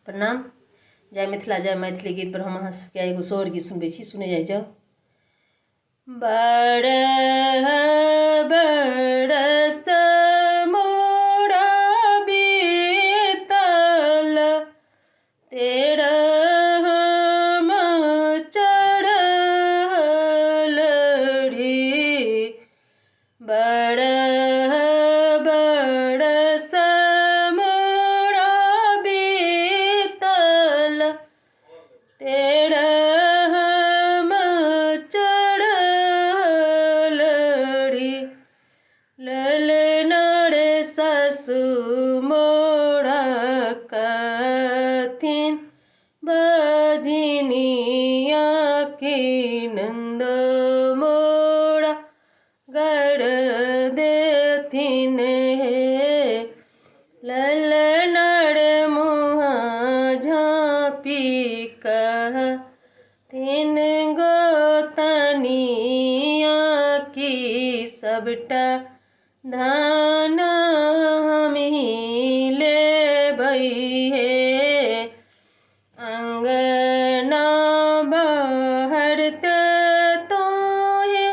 प्रणाम। जय मिथिला जय मैथिली गीत पर हम अहाँ सबके एगो सोहर गीत सुनबै छी, सुने जाइ जाउ। बड़ बरस मोरा बीतल, तेरहम चढ़ल रे। बड़ बरस मोरा बीतल, तेरहम चढ़ल रे। ललना रे सासु मोरा कथिन, बधिनिया के नंद मोरा गढ़ देथिन हे। ललना रे मुँहा झाँपी कहथिन, गोतनिया की सबटा धान हमही लेबै हे। अंगना बहरते तोहे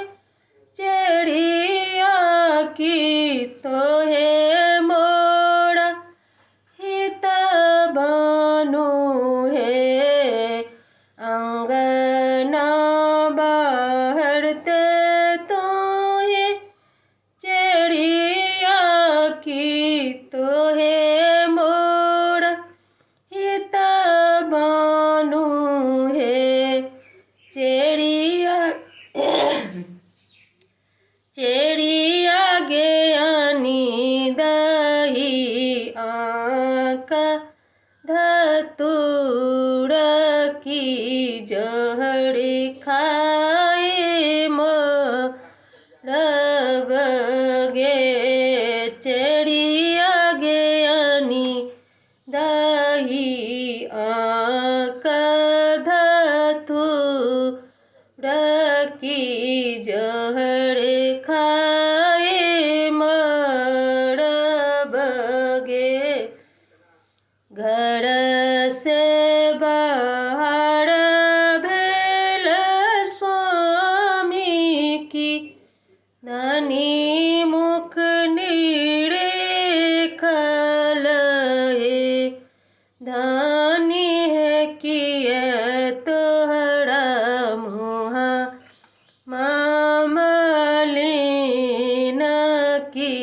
चढ़िया की, तोहे मोरा हित बानो हे। अंगना बहरते तोहे चढ़िया की, तोहे मोरा हित बानो हे। चेड़िया ज्ञानी दही आँख धतूर की, जहर खाए मरब गे। चेड़िया ज्ञानी दही आँख धतूर की, जहर खाए मरब गे। घर से बाहर भेल स्वामी की, धनी मुख निरेखल हे। धनी है किए तोहरा मुँहा मामलिन की,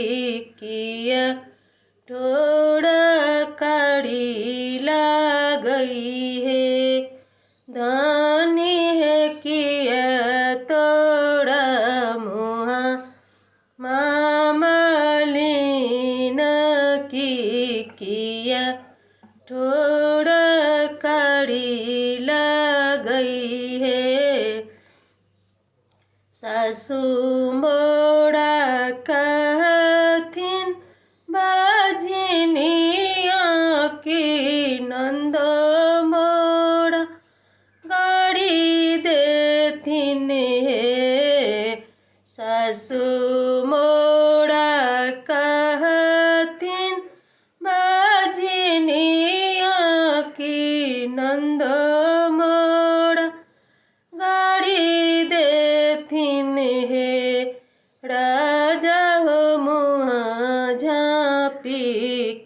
किया ठोर कड़ी लगई है। धनी है किया तोरा मुँहा मामलिन की, किया ठोर कड़ी लगई है। सासु मोरा कहथिन, बधिनिया की नंद मोरा गाड़ी देथिन हे। सासु मोरा कहथिन, बधिनिया की नंद मोरा गाड़ी देथिन हे। राजा हो मुँहा झाँपी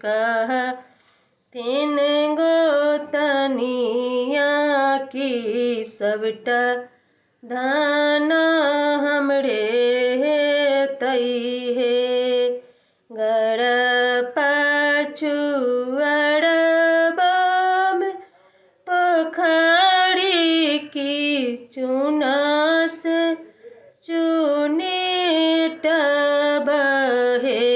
कहथिन, गोतनिया की सबटा धान हमरे हेतै हे। गड़ पछुअरबा में पोखरी की, चूना से चुनिटब हे।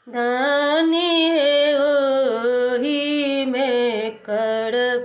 धानी है ओही में करब